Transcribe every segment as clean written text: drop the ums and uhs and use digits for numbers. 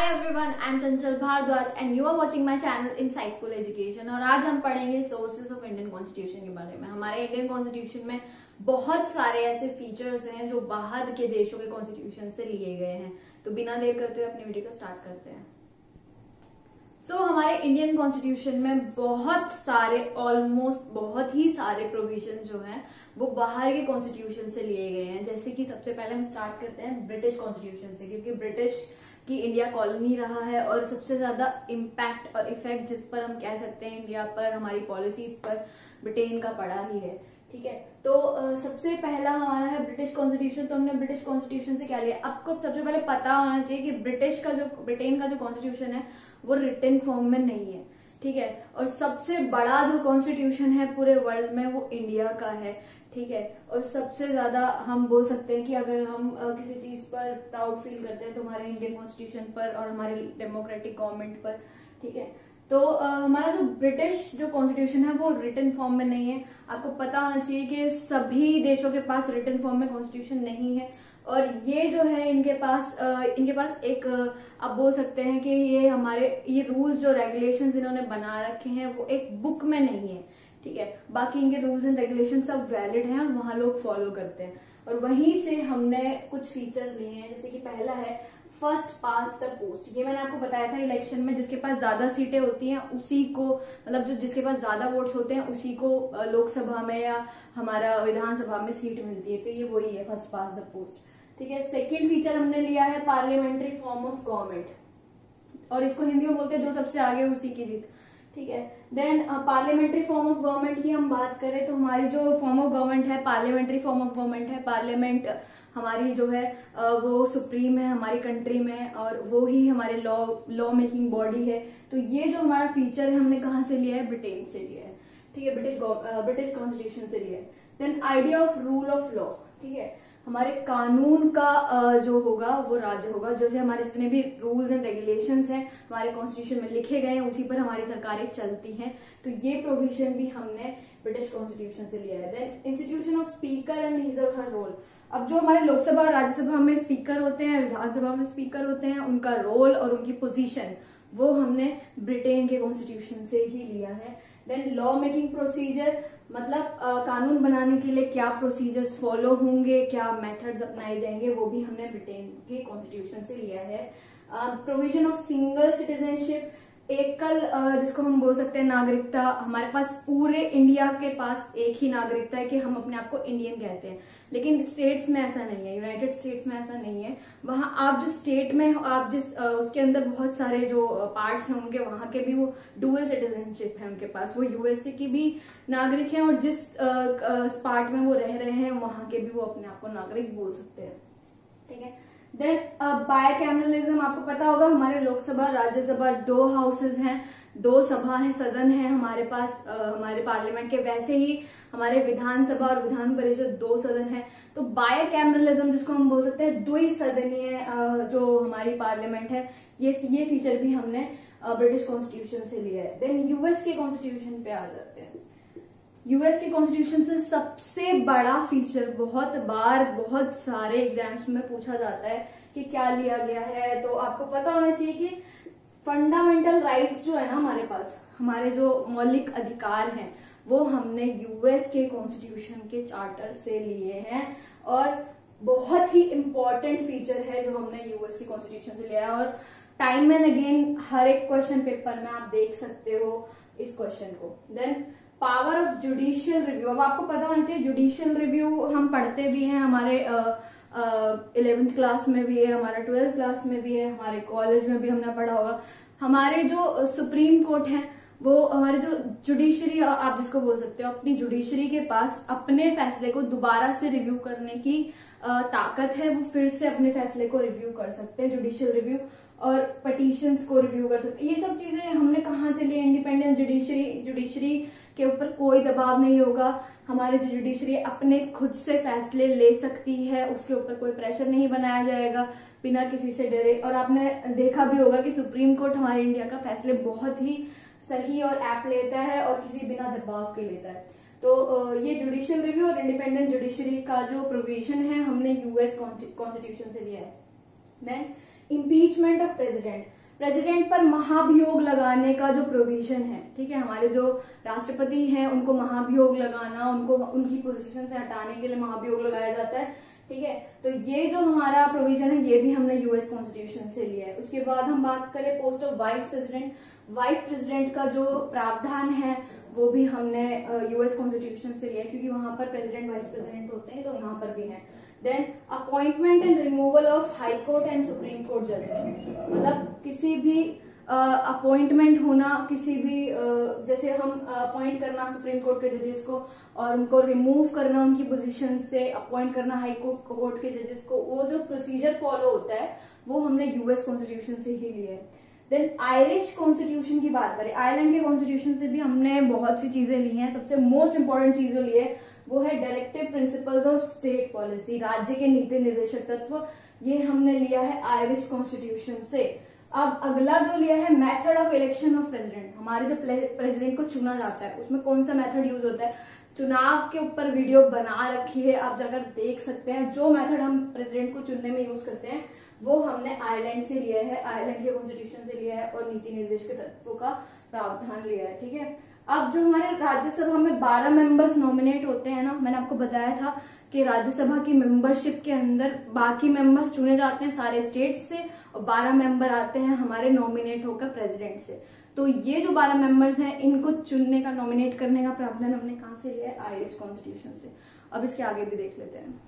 everyone, I'm Chanchal Bhardwaj and you are watching my channel Insightful Education। और आज हम पढ़ेंगे सोर्सेज ऑफ इंडियन कॉन्स्टिट्यूशन के बारे में। हमारे इंडियन कॉन्स्टिट्यूशन में बहुत सारे ऐसे फीचर्स हैं जो बाहर के देशों के कॉन्स्टिट्यूशन से लिए गए हैं। तो बिना देर करते हुए अपनी वीडियो को स्टार्ट करते हैं। हमारे इंडियन कॉन्स्टिट्यूशन में ऑलमोस्ट बहुत ही सारे प्रोविजन जो हैं वो बाहर के कॉन्स्टिट्यूशन से लिए गए हैं। जैसे कि सबसे पहले हम स्टार्ट करते हैं ब्रिटिश कॉन्स्टिट्यूशन से, क्योंकि ब्रिटिश की इंडिया कॉलोनी रहा है और सबसे ज्यादा इम्पैक्ट और इफेक्ट जिस पर हम कह सकते हैं इंडिया पर, हमारी पॉलिसीज पर ब्रिटेन का पड़ा ही है। ठीक है, तो सबसे पहला हमारा है ब्रिटिश कॉन्स्टिट्यूशन। तो हमने ब्रिटिश कॉन्स्टिट्यूशन से क्या लिया, आपको सबसे पहले पता होना चाहिए कि ब्रिटेन का जो कॉन्स्टिट्यूशन है वो रिटन फॉर्म में नहीं है। ठीक है, और सबसे बड़ा जो कॉन्स्टिट्यूशन है पूरे वर्ल्ड में वो इंडिया का है। ठीक है, और सबसे ज्यादा हम बोल सकते हैं कि अगर हम किसी चीज पर प्राउड फील करते हैं तो हमारे इंडियन कॉन्स्टिट्यूशन पर और हमारे डेमोक्रेटिक गवर्नमेंट पर। ठीक है, तो हमारा जो ब्रिटिश जो कॉन्स्टिट्यूशन है वो रिटन फॉर्म में नहीं है। आपको पता होना चाहिए कि सभी देशों के पास रिटन फॉर्म में कॉन्स्टिट्यूशन नहीं है, और ये जो है इनके पास एक आप बोल सकते हैं कि ये रूल्स जो रेगुलेशंस इन्होंने बना रखे हैं वो एक बुक में नहीं है। ठीक है, बाकी इनके रूल्स एंड रेगुलेशन सब वैलिड हैं और वहां लोग फॉलो करते हैं। और वहीं से हमने कुछ फीचर्स लिए हैं, जैसे कि पहला है फर्स्ट पास द पोस्ट। ये मैंने आपको बताया था इलेक्शन में जिसके पास ज्यादा सीटें होती हैं उसी को, मतलब जो जिसके पास ज्यादा वोट्स होते हैं उसी को लोकसभा में या हमारा विधानसभा में सीट मिलती है। तो ये वही है फर्स्ट पास द पोस्ट। ठीक है, सेकेंड फीचर हमने लिया है पार्लियामेंट्री फॉर्म ऑफ गवर्नमेंट, और इसको हिंदी में बोलते हैं जो सबसे आगे उसी की जीत। ठीक है, then parliamentary form of government की हम बात करें तो हमारी जो फॉर्म ऑफ गवर्नमेंट है पार्लियामेंट्री फॉर्म ऑफ गवर्नमेंट है। पार्लियामेंट हमारी जो है वो सुप्रीम है हमारी कंट्री में, और वो ही हमारे लॉ मेकिंग बॉडी है। तो ये जो हमारा फीचर है हमने कहाँ से लिया है, ब्रिटेन से लिया है। ठीक है, ब्रिटिश कॉन्स्टिट्यूशन से लिया है। Then idea of rule of law. ठीक है, हमारे कानून का जो होगा वो राज्य होगा। जैसे हमारे जितने भी रूल्स एंड रेगुलेशंस हैं हमारे कॉन्स्टिट्यूशन में लिखे गए हैं उसी पर हमारी सरकारें चलती हैं। तो ये प्रोविजन भी हमने ब्रिटिश कॉन्स्टिट्यूशन से लिया है। Then institution of speaker and his और हर रोल। अब जो हमारे लोकसभा और राज्यसभा में स्पीकर होते हैं, विधानसभा में स्पीकर होते हैं, उनका रोल और उनकी पोजीशन वो हमने ब्रिटेन के कॉन्स्टिट्यूशन से ही लिया है। देन लॉ मेकिंग प्रोसीजर, मतलब कानून बनाने के लिए क्या प्रोसीजर्स फॉलो होंगे, क्या मेथड्स अपनाए जाएंगे, वो भी हमने ब्रिटेन के कॉन्स्टिट्यूशन से लिया है। प्रोविजन ऑफ सिंगल सिटीजनशिप, एकल जिसको हम बोल सकते हैं नागरिकता। हमारे पास पूरे इंडिया के पास एक ही नागरिकता है कि हम अपने आप को इंडियन कहते हैं, लेकिन स्टेट्स में ऐसा नहीं है, यूनाइटेड स्टेट्स में ऐसा नहीं है। वहां आप जिस स्टेट में आप जिस उसके अंदर बहुत सारे जो पार्ट्स हैं उनके वहां के भी वो डुअल सिटीजनशिप है उनके पास, वो यूएसए की भी नागरिक हैं और जिस पार्ट में वो रह रहे हैं वहां के भी वो अपने आप को नागरिक बोल सकते हैं। ठीक है, देन बायकैमरलिज्म, आपको पता होगा हमारे लोकसभा राज्यसभा 2 हाउसेज हैं, 2 सभा है, सदन है हमारे पास हमारे पार्लियामेंट के। वैसे ही हमारे विधानसभा और विधान परिषद 2 सदन है। तो बायकैमरलिज्म जिसको हम बोल सकते हैं द्विसदनीय जो हमारी पार्लियामेंट है, ये फीचर भी हमने ब्रिटिश कॉन्स्टिट्यूशन से लिया है। देन यूएस के कॉन्स्टिट्यूशन पे आ जाते हैं। यूएस के कॉन्स्टिट्यूशन से सबसे बड़ा फीचर बहुत सारे एग्जाम्स में पूछा जाता है कि क्या लिया गया है। तो आपको पता होना चाहिए कि फंडामेंटल राइट्स जो है ना हमारे पास, हमारे जो मौलिक अधिकार हैं वो हमने यूएस के कॉन्स्टिट्यूशन के चार्टर से लिए हैं, और बहुत ही इंपॉर्टेंट फीचर है जो हमने यूएस के कॉन्स्टिट्यूशन से लिया है। और टाइम एंड अगेन हर एक क्वेश्चन पेपर में आप देख सकते हो इस क्वेश्चन को। Then power of judicial review, अब आपको पता होना चाहिए जुडिशियल रिव्यू हम पढ़ते भी हैं, हमारे 11th क्लास में भी है, हमारा 12th क्लास में भी है, हमारे कॉलेज में भी हमने पढ़ा होगा। हमारे जो सुप्रीम कोर्ट है वो हमारे जो जुडिशरी आप जिसको बोल सकते हो, अपनी जुडिशरी के पास अपने फैसले को दोबारा से रिव्यू करने की ताकत है। वो फिर से अपने फैसले को रिव्यू कर सकते हैं, जुडिशियल रिव्यू, और पटिशंस को रिव्यू कर सकते हैं। ये सब चीजें हमने कहाँ से ली, इंडिपेंडेंट जुडिशरी के ऊपर कोई दबाव नहीं होगा। हमारे जो जुडिशरी अपने खुद से फैसले ले सकती है, उसके ऊपर कोई प्रेशर नहीं बनाया जाएगा बिना किसी से डरे। और आपने देखा भी होगा कि सुप्रीम कोर्ट हमारे इंडिया का फैसले बहुत ही सही और ऐप्ट लेता है और किसी बिना दबाव के लेता है। तो ये जुडिशियल रिव्यू और इंडिपेंडेंट जुडिशरी का जो प्रोविजन है हमने यूएस कॉन्स्टिट्यूशन से लिया है। Then impeachment of president, president पर महाभियोग लगाने का जो प्रोविजन है, ठीक है, हमारे जो राष्ट्रपति हैं उनको महाभियोग लगाना, उनको उनकी पोजीशन से हटाने के लिए महाभियोग लगाया जाता है, ठीक है। तो ये जो हमारा प्रोविजन है ये भी हमने यूएस कॉन्स्टिट्यूशन से लिया है। उसके बाद हम बात करें post of vice president, vice president का जो प्रावधान है वो भी हमने यूएस कॉन्स्टिट्यूशन से लिया है, क्योंकि वहां पर प्रेसिडेंट वाइस प्रेसिडेंट होते हैं, तो यहाँ पर भी है। Then appointment and removal of high court and supreme court जजेस, मतलब किसी भी अपॉइंटमेंट होना, किसी भी जैसे हम अपॉइंट करना सुप्रीम कोर्ट के जजेस को और उनको रिमूव करना उनकी पोजीशन से, अपॉइंट करना हाई कोर्ट के जजेस को, वो जो प्रोसीजर फॉलो होता है वो हमने यूएस कॉन्स्टिट्यूशन से ही लिया है। देन आयरिश कॉन्स्टिट्यूशन की बात करें, आयरलैंड के कॉन्स्टिट्यूशन से भी हमने बहुत सी चीजें ली हैं। सबसे मोस्ट इंपॉर्टेंट चीज जो ली है वो है directive principles of state policy, राज्य के नीति निर्देशक तत्व, ये हमने लिया है आयरिश कॉन्स्टिट्यूशन से। अब अगला जो लिया है method of election of president, हमारे जो प्रेसिडेंट को चुना जाता है उसमें कौन सा मेथड यूज होता है, चुनाव के ऊपर वीडियो बना रखी है, आप जाकर देख सकते हैं। जो मेथड हम प्रेसिडेंट को चुनने में यूज करते हैं वो हमने आयरलैंड से लिया है, आयरलैंड के कॉन्स्टिट्यूशन से लिया है और नीति निर्देश के तत्वों का प्रावधान लिया है, ठीक है। अब जो हमारे राज्यसभा में 12 मेंबर्स नॉमिनेट होते हैं ना, मैंने आपको बताया था कि राज्यसभा की मेंबरशिप के अंदर बाकी मेंबर्स चुने जाते हैं सारे स्टेट्स से और 12 मेंबर आते हैं हमारे नॉमिनेट होकर प्रेसिडेंट से। तो ये जो 12 मेंबर्स हैं इनको चुनने का, नॉमिनेट करने का प्रावधान हमने कहां से लिया है, आयरिश कॉन्स्टिट्यूशन से। अब इसके आगे भी देख लेते हैं।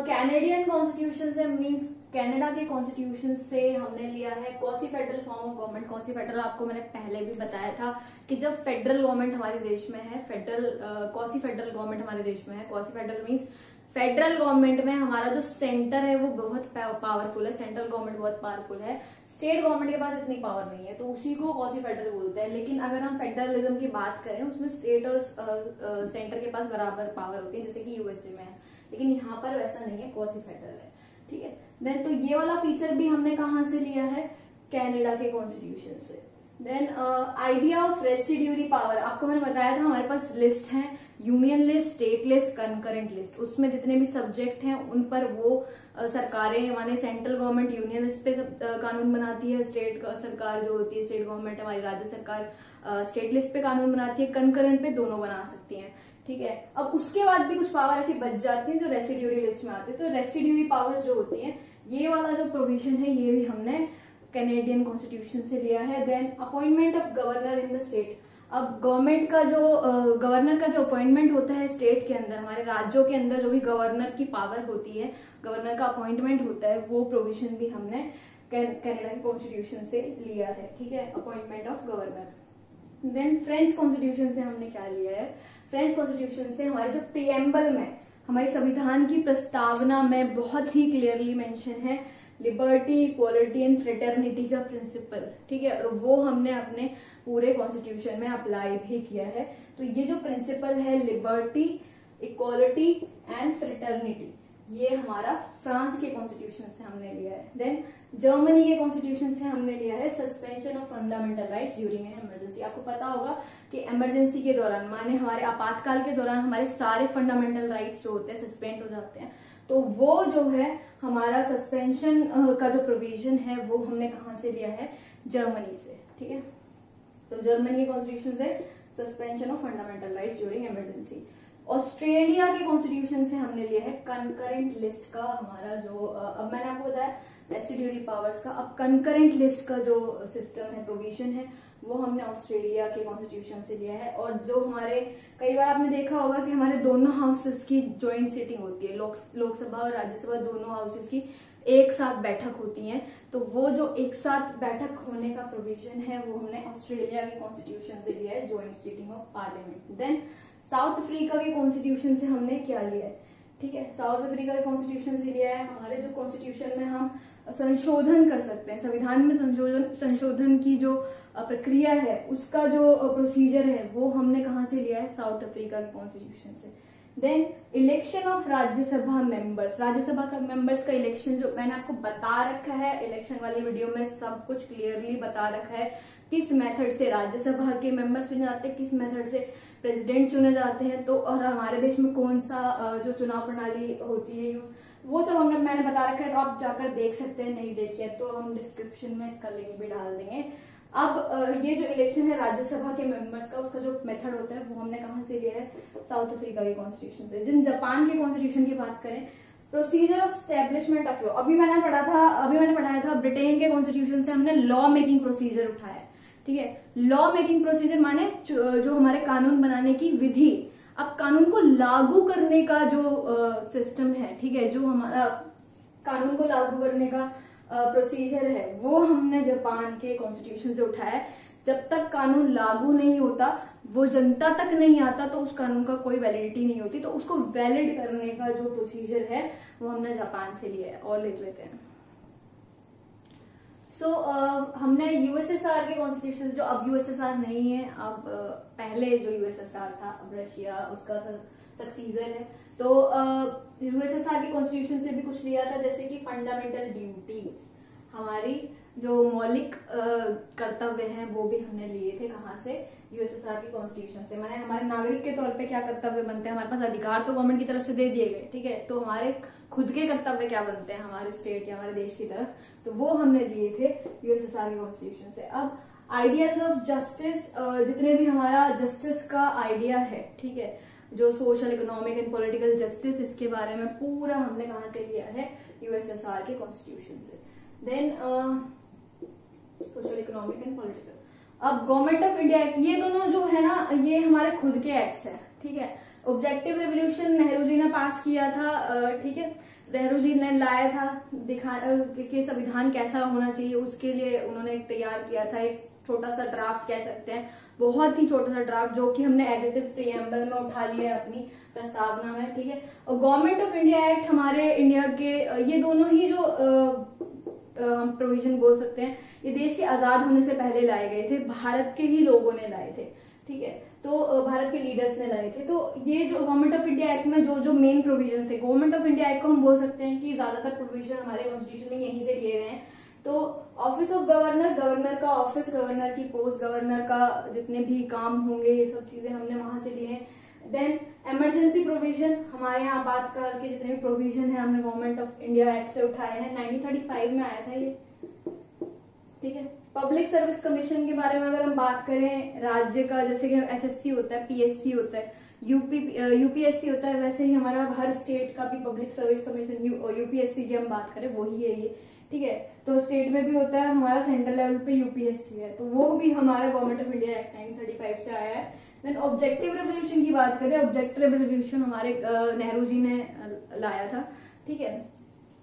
कैनेडियन कॉन्स्टिट्यूशन से मींस कनाडा के कॉन्स्टिट्यूशन से हमने लिया है quasi federal form of government. Quasi federal आपको मैंने पहले भी बताया था कि जब फेडरल गवर्नमेंट हमारे देश में है, क्वासी फेडरल गवर्नमेंट हमारे देश में है। Quasi federal means federal government में हमारा जो सेंटर है वो बहुत पावरफुल है, सेंट्रल गवर्नमेंट बहुत पावरफुल है, स्टेट गवर्नमेंट के पास इतनी पावर नहीं है, तो उसी को क्वासी फेडरल बोलते हैं। लेकिन अगर हम फेडरलिज्म की बात करें उसमें स्टेट और सेंटर के पास बराबर पावर होती है, जैसे कि यूएसए में है, लेकिन यहाँ पर वैसा नहीं है, क्वासी फेडरल है, ठीक है। देन तो ये वाला फीचर भी हमने कहां से लिया है, कनाडा के कॉन्स्टिट्यूशन से। Then idea of residuary power, आपको मैंने बताया था हमारे पास लिस्ट है, union list, state list, concurrent list, उसमें जितने भी सब्जेक्ट हैं उन पर वो सरकारें, माने सेंट्रल गवर्नमेंट यूनियन लिस्ट पे कानून बनाती है, स्टेट सरकार जो होती है, स्टेट गवर्नमेंट हमारी राज्य सरकार स्टेट लिस्ट पे कानून बनाती है, कंकरेंट पे दोनों बना सकती हैं, ठीक है। अब उसके बाद भी कुछ पावर ऐसी बच जाती है जो रेसिड्यूरी लिस्ट में आती है। तो रेसिड्यूरी पावर्स जो होती हैं, ये वाला जो प्रोविजन है ये भी हमने कैनेडियन कॉन्स्टिट्यूशन से लिया है। Then appointment of governor in the state, अब गवर्नमेंट का जो गवर्नर का जो अपॉइंटमेंट होता है स्टेट के अंदर, हमारे राज्यों के अंदर जो भी गवर्नर की पावर होती है, गवर्नर का अपॉइंटमेंट होता है, वो प्रोविजन भी हमने कनाडा के कॉन्स्टिट्यूशन से लिया है, ठीक है, appointment of governor. Then French constitution से हमने क्या लिया है, फ्रेंच कॉन्स्टिट्यूशन से हमारे जो प्रीएम्बल में, हमारे संविधान की प्रस्तावना में बहुत ही क्लियरली मेंशन है लिबर्टी, इक्वालिटी एंड फ्रेटर्निटी का प्रिंसिपल, ठीक है, और वो हमने अपने पूरे कॉन्स्टिट्यूशन में अप्लाई भी किया है। तो ये जो प्रिंसिपल है लिबर्टी, इक्वालिटी एंड फ्रेटर्निटी, ये हमारा फ्रांस के कॉन्स्टिट्यूशन से हमने लिया है। देन जर्मनी के कॉन्स्टिट्यूशन से हमने लिया है suspension of fundamental rights during an emergency. आपको पता होगा कि इमरजेंसी के दौरान, माने हमारे आपातकाल के दौरान हमारे सारे फंडामेंटल राइट्स जो होते हैं सस्पेंड हो जाते हैं, तो वो जो है हमारा सस्पेंशन का जो प्रोविजन है वो हमने कहां से लिया है, जर्मनी से, ठीक है। तो जर्मनी के कॉन्स्टिट्यूशन से suspension of fundamental rights during emergency. Australia के कॉन्स्टिट्यूशन से हमने लिया है कंकरेंट लिस्ट का, हमारा जो अब मैंने आपको बताया रेसिड्यूरी पावर्स का, अब कंकरेंट लिस्ट का जो सिस्टम है, प्रोविजन है, वो हमने ऑस्ट्रेलिया के कॉन्स्टिट्यूशन से लिया है। और जो हमारे, कई बार आपने देखा होगा कि हमारे दोनों हाउसेस की ज्वाइंट सिटिंग होती है, लोकसभा और राज्यसभा दोनों हाउसेस की एक साथ बैठक होती है, तो वो जो एक साथ बैठक होने का प्रोविजन है वो हमने ऑस्ट्रेलिया के कॉन्स्टिट्यूशन से लिया है, joint sitting of parliament. Then South Africa के कॉन्स्टिट्यूशन से हमने क्या लिया है, ठीक है, साउथ अफ्रीका के कॉन्स्टिट्यूशन से लिया है हमारे जो कॉन्स्टिट्यूशन में हम संशोधन कर सकते हैं, संविधान में संशोधन की जो प्रक्रिया है उसका जो प्रोसीजर है वो हमने कहां से लिया है, साउथ अफ्रीका के कॉन्स्टिट्यूशन से। Then election of Rajya Sabha members, Rajya Sabha का मेंबर्स का इलेक्शन जो मैंने आपको बता रखा है, इलेक्शन वाली वीडियो में सब कुछ क्लियरली बता रखा है, किस मेथड से राज्यसभा के मेंबर्स चुने जाते हैं, किस मेथड से प्रेसिडेंट चुने जाते हैं, तो और हमारे देश में कौन सा जो चुनाव प्रणाली होती है यूज, वो सब हमने मैंने बता रखा है, तो आप जाकर देख सकते हैं, नहीं देखिए तो हम डिस्क्रिप्शन में इसका लिंक भी डाल देंगे। अब ये जो इलेक्शन है राज्यसभा के मेंबर्स का, उसका जो मेथड होता है वो हमने कहाँ से लिया है, साउथ अफ्रीका के कॉन्स्टिट्यूशन से। जिन जापान के कॉन्स्टिट्यूशन की बात करें, procedure of establishment of law, अभी मैंने पढ़ाया था ब्रिटेन के कॉन्स्टिट्यूशन से हमने लॉ मेकिंग प्रोसीजर उठाया है, ठीक है। लॉ मेकिंग प्रोसीजर माने जो हमारे कानून बनाने की विधि, अब कानून को लागू करने का जो सिस्टम है, ठीक है, जो हमारा कानून को लागू करने का प्रोसीजर है, वो हमने जापान के कॉन्स्टिट्यूशन से उठाया है। जब तक कानून लागू नहीं होता, वो जनता तक नहीं आता, तो उस कानून का कोई वैलिडिटी नहीं होती। तो उसको वैलिड करने का जो प्रोसीजर है वो हमने जापान से लिया है। और लिख लेते हैं। हमने यूएसएसआर के कॉन्स्टिट्यूशन, जो अब यूएसएसआर नहीं है, अब पहले जो यूएसएसआर था, अब रशिया उसका सक्सीजर है, तो यूएसएसआर के कॉन्स्टिट्यूशन से भी कुछ लिया था, जैसे कि फंडामेंटल ड्यूटीज, हमारी जो मौलिक कर्तव्य हैं वो भी हमने लिए थे। कहाँ से? यूएसएसआर के कॉन्स्टिट्यूशन से। मैंने हमारे नागरिक के तौर पे क्या कर्तव्य बनते हैं, हमारे पास अधिकार तो गवर्नमेंट की तरफ से दे दिए गए, ठीक है, तो हमारे खुद के कर्तव्य क्या बनते हैं हमारे स्टेट या हमारे देश की तरफ, तो वो हमने लिए थे यूएसएसआर के कॉन्स्टिट्यूशन से। अब आइडियाज ऑफ जस्टिस, जितने भी हमारा जस्टिस का आइडिया है, ठीक है, जो social, economic and political justice, इसके बारे में पूरा हमने कहाँ से लिया है, यूएसएसआर के कॉन्स्टिट्यूशन से। Then social, economic and political. अब गवर्नमेंट ऑफ इंडिया एक्ट, ये दोनों जो है ना, ये हमारे खुद के एक्ट्स है, ठीक है। ऑब्जेक्टिव रेवोल्यूशन नेहरू जी ने पास किया था, ठीक है, नेहरू जी ने लाया था कि संविधान कैसा होना चाहिए, उसके लिए उन्होंने एक तैयार किया था, एक छोटा सा ड्राफ्ट कह सकते हैं, बहुत ही छोटा सा ड्राफ्ट, जो कि हमने एज इट इज प्रीएम्बल में उठा लिया है अपनी प्रस्तावना में, ठीक है। और गवर्नमेंट ऑफ इंडिया एक्ट हमारे इंडिया के, ये दोनों ही जो हम प्रोविजन बोल सकते हैं, ये देश के आजाद होने से पहले लाए गए थे, भारत के ही लोगों ने लाए थे, ठीक है, तो भारत के लीडर्स ने लाए थे। तो ये जो गवर्नमेंट ऑफ इंडिया एक्ट में जो मेन प्रोविजन थे, गवर्नमेंट ऑफ इंडिया एक्ट को हम बोल सकते हैं कि ज्यादातर प्रोविजन हमारे कॉन्स्टिट्यूशन में यहीं से लिए गए हैं। तो ऑफिस ऑफ गवर्नर, गवर्नर का ऑफिस, गवर्नर की पोस्ट, गवर्नर का जितने भी काम होंगे, ये सब चीजें हमने वहां से लिए हैं। देन इमरजेंसी प्रोविजन, हमारे यहाँ आपातकाल के जितने भी प्रोविजन है हमने गवर्नमेंट ऑफ इंडिया एक्ट से उठाए हैं, 1935 में आया था ये, ठीक है। पब्लिक सर्विस कमीशन के बारे में अगर हम बात करें, राज्य का, जैसे कि एसएससी होता है, पीएससी होता है, यूपीएससी होता है, वैसे ही हमारा हर स्टेट का भी पब्लिक सर्विस कमीशन, यूपीएससी की हम बात करें वही है ये, ठीक है। तो स्टेट में भी होता है, हमारा सेंट्रल लेवल पे यूपीएससी है, तो वो भी हमारा गवर्नमेंट ऑफ इंडिया एक्ट 1935 से आया है। देन ऑब्जेक्टिव रेवोल्यूशन की बात करें, ऑब्जेक्टिव रेवोल्यूशन हमारे नेहरू जी ने लाया था, ठीक है।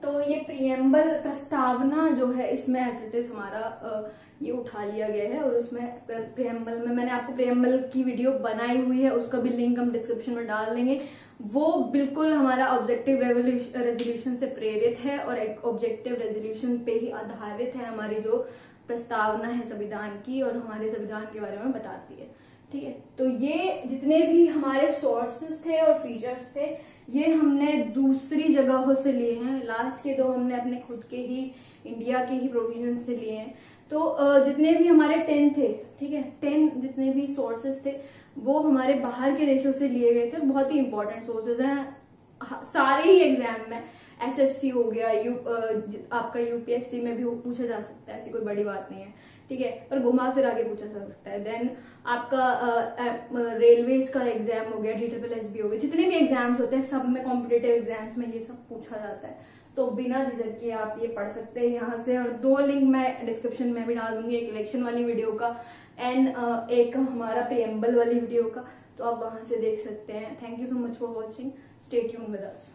तो ये प्रीएम्बल प्रस्तावना जो है, इसमें एज इट इज हमारा ये उठा लिया गया है, और उसमें प्रीएम्बल में मैंने आपको प्रीएम्बल की वीडियो बनाई हुई है, उसका भी लिंक हम डिस्क्रिप्शन में डाल देंगे। वो बिल्कुल हमारा ऑब्जेक्टिव रेजोल्यूशन से प्रेरित है, और एक ऑब्जेक्टिव रेजोल्यूशन पे ही आधारित है हमारी जो प्रस्तावना है संविधान की, और हमारे संविधान के बारे में बताती है, ठीक है। तो ये जितने भी हमारे सोर्सेस थे और फीचर्स थे, ये हमने दूसरी जगहों से लिए हैं। लास्ट के दो हमने अपने खुद के ही इंडिया के ही प्रोविजन से लिए हैं। तो जितने भी हमारे 10 थे, ठीक है, 10 जितने भी सोर्सेस थे वो हमारे बाहर के देशों से लिए गए थे। बहुत ही इंपॉर्टेंट सोर्सेज हैं सारे ही एग्जाम में। एसएससी हो गया, आपका यूपीएससी में भी पूछा जा सकता है, ऐसी कोई बड़ी बात नहीं है, ठीक है, पर घुमा फिर आगे पूछा जा सकता है। देन आपका रेलवेज का एग्जाम हो गया, DSSB हो गया, जितने भी एग्जाम्स होते हैं सब में, कॉम्पिटेटिव एग्जाम्स में ये सब पूछा जाता है। तो बिना झिझक के आप ये पढ़ सकते हैं यहाँ से, और 2 लिंक मैं डिस्क्रिप्शन में भी डाल दूंगी, एक इलेक्शन वाली वीडियो का एंड एक हमारा प्रीएम्बल वाली वीडियो का, तो आप वहां से देख सकते हैं। Thank you so much for watching, stay tuned with us.